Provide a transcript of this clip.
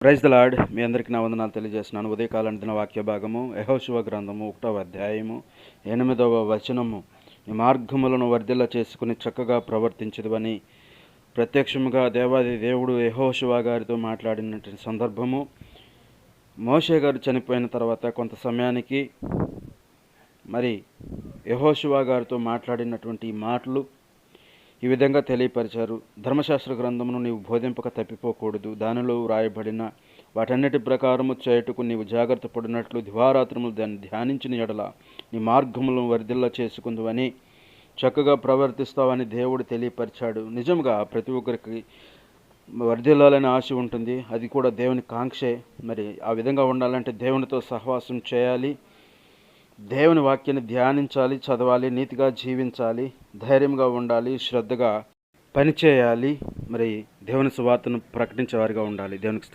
Praise the lord. మీ అందరికీ నా వందనాలు తెలియజేస్తున్నాను. ఉదయకాలం దిన వాక్య భాగము యెహోషువ గ్రంథము 1వ అధ్యాయము 8వ వచనము. ఈ మార్గములను వర్ధిల్ల చేసుకుని చక్కగా ప్రవర్తించదువని ప్రత్యక్షముగా దేవాది దేవుడు యెహోషువ గారితో మాట్లాడినటువంటి సందర్భము. మోషే గారు చనిపోయిన తర్వాత కొంత సమయానికి మరి యెహోషువ గారితో మాట్లాడినటువంటి మాటలు ఈ విధంగా తెలియపరిచారు. ధర్మశాస్త్ర గ్రంథమును నీవు బోధింపక తప్పిపోకూడదు, దానిలో వ్రాయబడిన వాటన్నిటి ప్రకారము చేయుటకు నీవు జాగ్రత్త పడినట్లు దివారాత్రములు దాన్ని ధ్యానించిన ఎడల నీ మార్గములను వర్ధిల్ల చేసుకుందువని, చక్కగా ప్రవర్తిస్తావని దేవుడు తెలియపరిచాడు. నిజంగా ప్రతి ఒక్కరికి వర్ధిల్లాలని ఆశ ఉంటుంది. అది కూడా దేవుని కాంక్షే. మరి ఆ విధంగా ఉండాలంటే దేవునితో సహవాసం చేయాలి, దేవుని వాక్యాన్ని ధ్యానించాలి, చదవాలి, నీతిగా జీవించాలి, ధైర్యంగా ఉండాలి, శ్రద్ధగా పనిచేయాలి, మరి దేవుని సువార్తను ప్రకటించేవారిగా ఉండాలి. దేవునికి